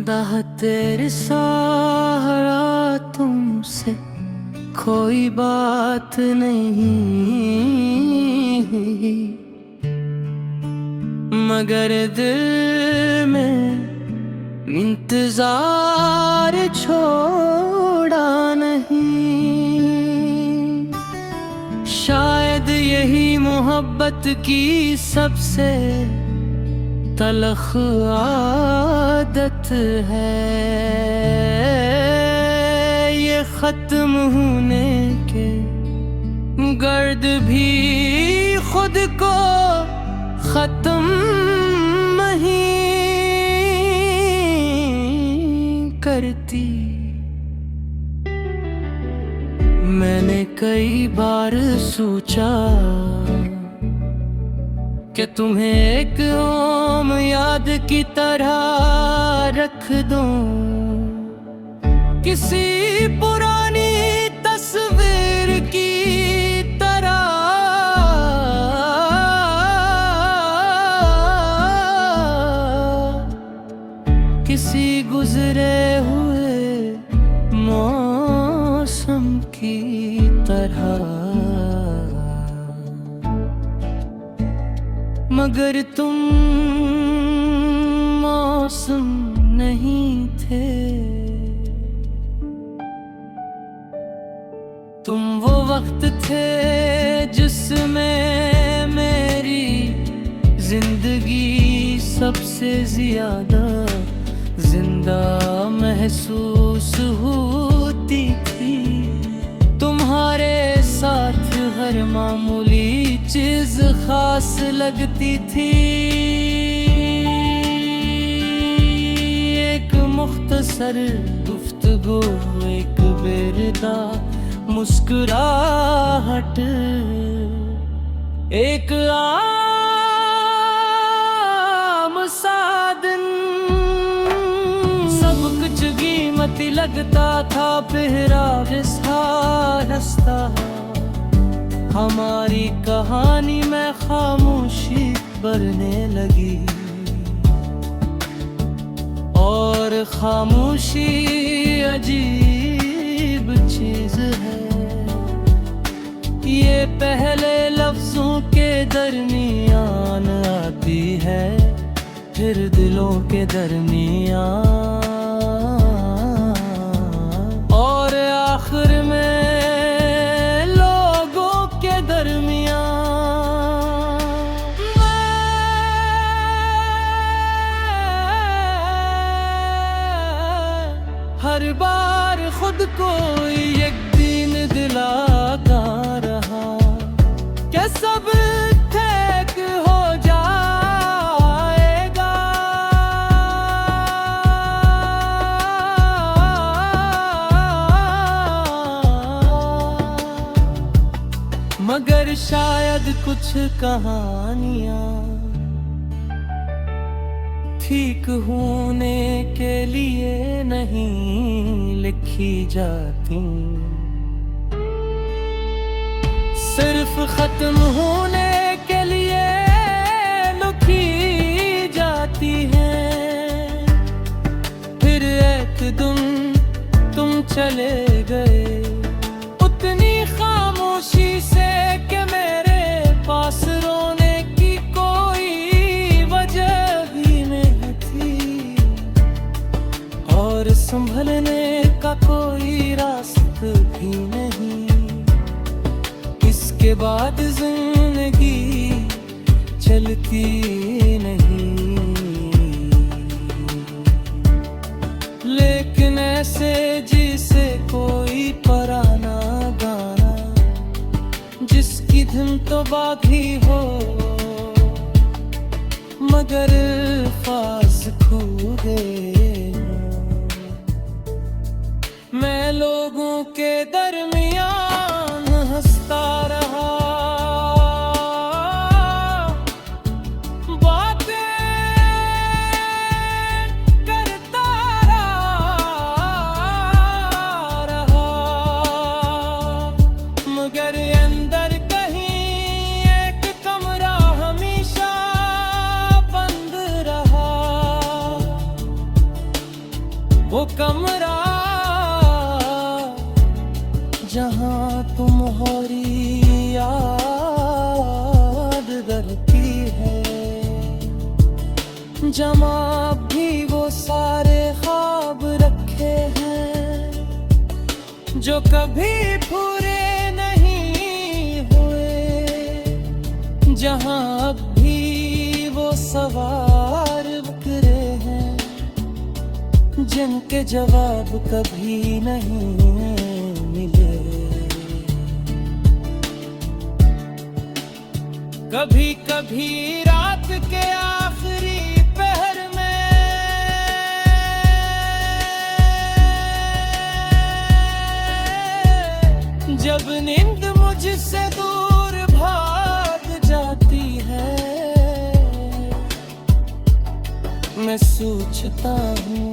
दाह तेरे सहारा तुमसे कोई बात नहीं, मगर दिल में इंतजार छोड़ा नहीं। शायद यही मोहब्बत की सबसे तलख आदत है, ये खत्म होने के गर्द भी खुद को खत्म नहीं करती। मैंने कई बार सोचा कि तुम्हें एक ओम याद की तरह रख दूं, किसी पुरानी तस्वीर की तरह। किसी गुजरे हुए मौसम की तरह, मगर तुम मौसम नहीं थे। तुम वो वक्त थे जिसमें मेरी जिंदगी सबसे ज्यादा जिंदा महसूस होती थी। तुम्हारे साथ हर मामूली चीज खास लगती थी। एक मुख्तसर गुफ्तगू, एक बेरदा मुस्कुराहट, एक आम सा दिन, सब कुछ कीमती लगता था। पहरावे सा रास्ता, हमारी कहानी में खामोशी बढ़ने लगी। और खामोशी अजीब चीज है, ये पहले लफ्जों के दरमियान आती है, फिर दिलों के दरमियान, और आखिर में लोगों के दरमियान। हर बार खुद को एक दिन दिलाता रहा कि सब ठीक हो जाएगा, मगर शायद कुछ कहानियां ठीक होने के लिए नहीं लिखी जाती, सिर्फ खत्म होने के लिए लिखी जाती है। फिर एक दिन तुम चले गए, उतनी खामोशी से कि मेरे पास रोने की कोई वजह भी नहीं थी, और संभलने का कोई रास्ता भी नहीं। इसके बाद जिंदगी चलती नहीं, लेकिन ऐसे जिसे कोई पुराना गाना, जिसकी धुन तो बाकी हो मगर अल्फाज खो गए। मैं लोगों के दरमियान हंसता रहा, मगर अंदर कहीं एक कमरा हमेशा बंद रहा। कमरा जहां तुम्हारी याद करती है, जमा भी वो सारे ख्वाब रखे हैं जो कभी पूरे नहीं हुए, जहां अब भी वो सवाल उतरे हैं जिनके जवाब कभी नहीं मिले। कभी कभी रात के आखिरी पहर में जब नींद मुझसे दूर भाग जाती है, मैं सोचता हूँ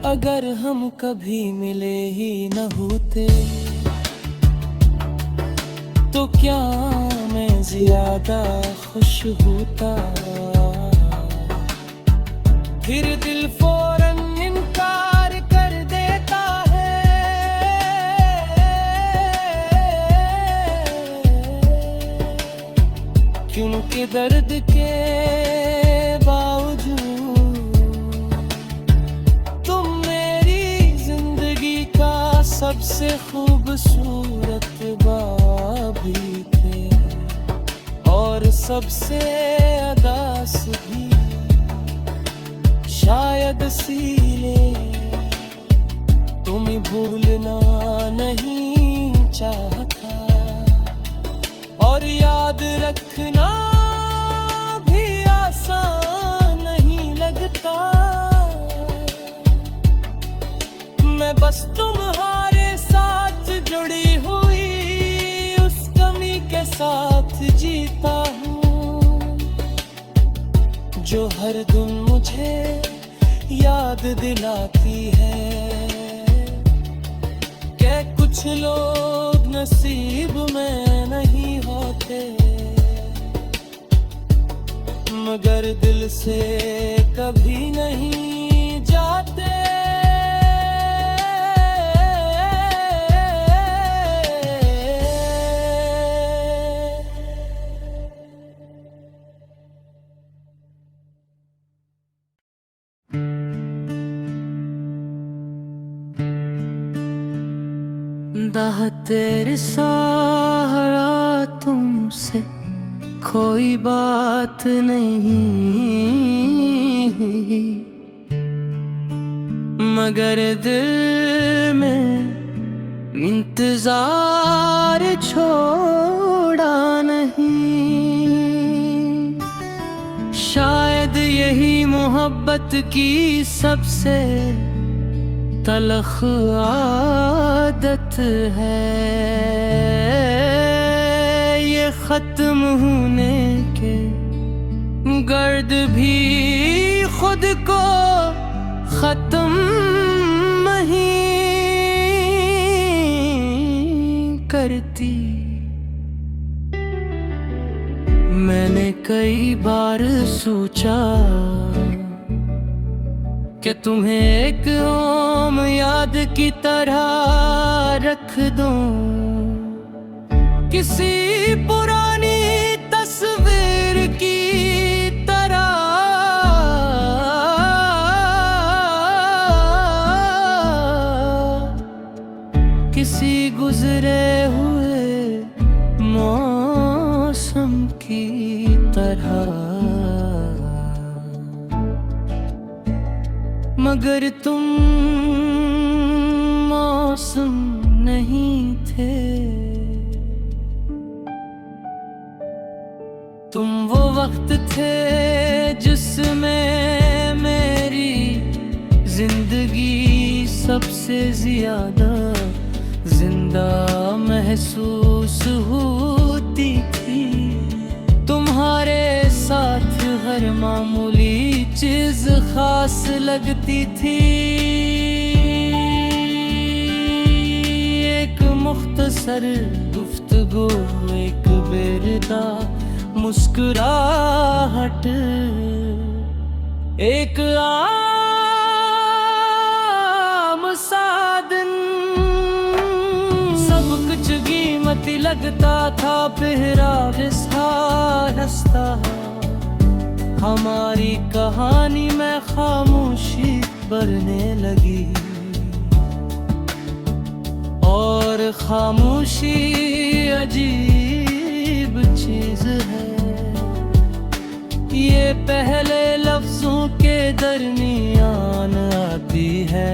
अगर हम कभी मिले ही न होते तो क्या मैं ज्यादा खुश होता। फिर दिल फौरन इनकार कर देता है, क्योंकि दर्द के सबसे खूबसूरत बाबी थे और सबसे अदास भी, शायद इसीलिए तुम्हें भूलना नहीं चाहता और याद रखना भी आसान नहीं लगता। मैं बस तुम्हारे साथ जुड़ी हुई उस कमी के साथ जीता हूँ जो हर दिन मुझे याद दिलाती है कि कुछ लोग नसीब में नहीं होते मगर दिल से कभी नहीं जाते। दाह तेरे सहारा तुमसे कोई बात नहीं, मगर दिल में इंतजार छोड़ा नहीं। शायद यही मोहब्बत की सबसे तलख आदत है, ये खत्म होने के गर्द भी खुद को खत्म नहीं करती। मैंने कई बार सोचा कि तुम्हें एक ओम याद की तरह रख दूं, किसी पुरानी तस्वीर की तरह किसी गुजरे हुए मौसम की तरह। मगर तुम मौसम नहीं थे, तुम वो वक्त थे जिसमें मेरी जिंदगी सबसे ज्यादा जिंदा महसूस होती थी। तुम्हारे साथ हर मामूली चीज खास लगती थी। एक मुख्तसर गुफ्तगू, एक बेरदा मुस्कुराहट, एक लगता था बेहरा हंसता। हमारी कहानी में खामोशी बढ़ने लगी, और खामोशी अजीब चीज है। ये पहले लफ्जों के दरमियान आती है,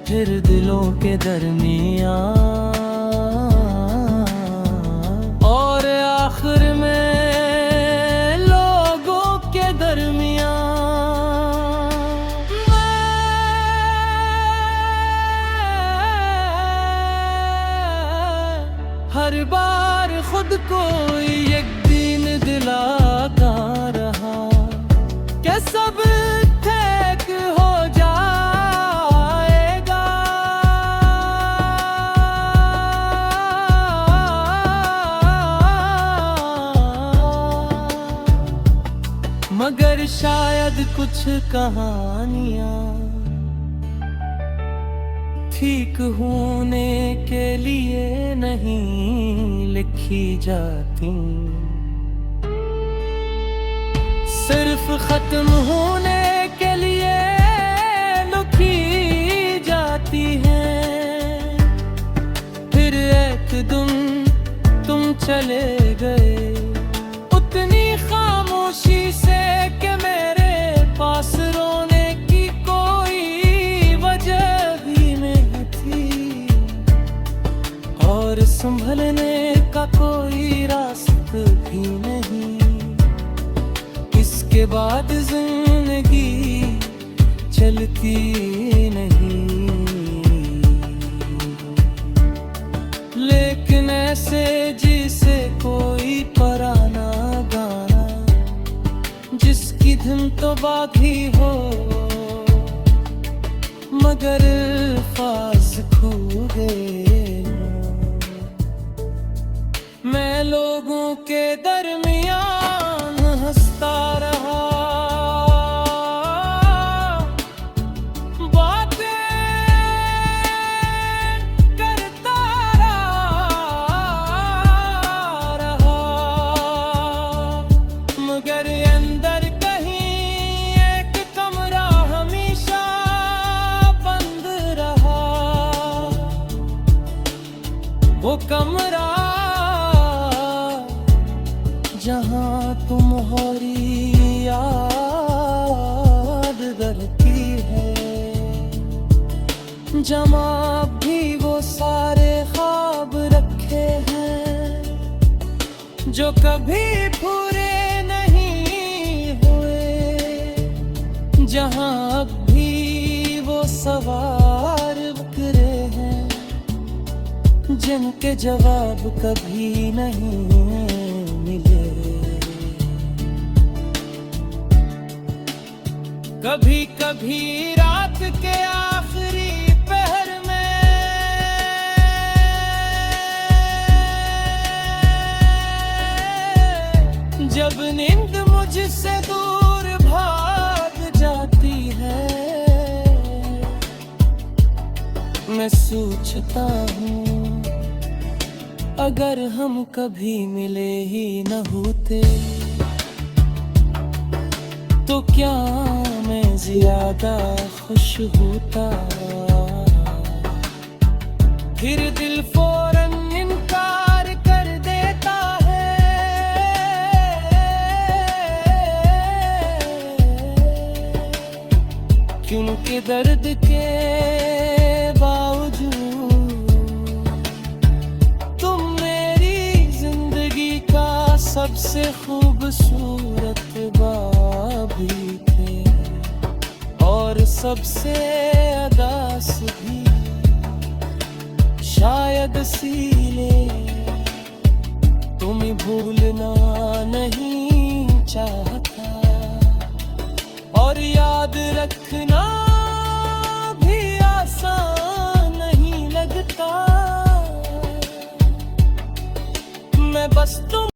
फिर दिलों के दरमियान, और आखिर में लोगों के दरमियान। हर बार खुद को यकीन दिलाता रहा कि सब ठीक हो जाएगा, मगर शायद कुछ कहानियां ठीक होने के लिए नहीं लिखी जाती, सिर्फ खत्म होने के लिए लिखी जाती है। फिर एक दिन तुम चले गए, उतनी खामोशी से कि मेरे पास रोने की कोई वजह भी नहीं थी, और संभलने का कोई रास्ता भी नहीं। इसके बाद जिंदगी चलती नहीं, लेकिन ऐसे जिसे कोई पुराना गाना, जिसकी धुन तो बाकी हो मगर अल्फाज खो गए। मैं लोगों के दरमियान हंसता रहा, बातें करता रहा, मगर अंदर कहीं एक कमरा हमेशा बंद रहा। वो कमरा जहाँ तुम्हारी याद डरती है, जमा भी वो सारे ख्वाब रखे हैं जो कभी पूरे नहीं हुए, जहाँ भी वो सवाल बिखरे हैं जिनके जवाब कभी नहीं मिले। कभी कभी रात के आखिरी पहर में जब नींद मुझसे दूर भाग जाती है, मैं सोचता हूँ अगर हम कभी मिले ही न होते तो क्या मैं ज्यादा खुश होता। फिर दिल फौरन इनकार कर देता है, क्योंकि दर्द के बावजूद तुम मेरी जिंदगी का सबसे खूबसूरत बाबी थे, और सबसे अदास भी शायद इसीलिए तुम्हें भूलना नहीं चाहता, और याद रखना भी आसान नहीं लगता। मैं बस तुम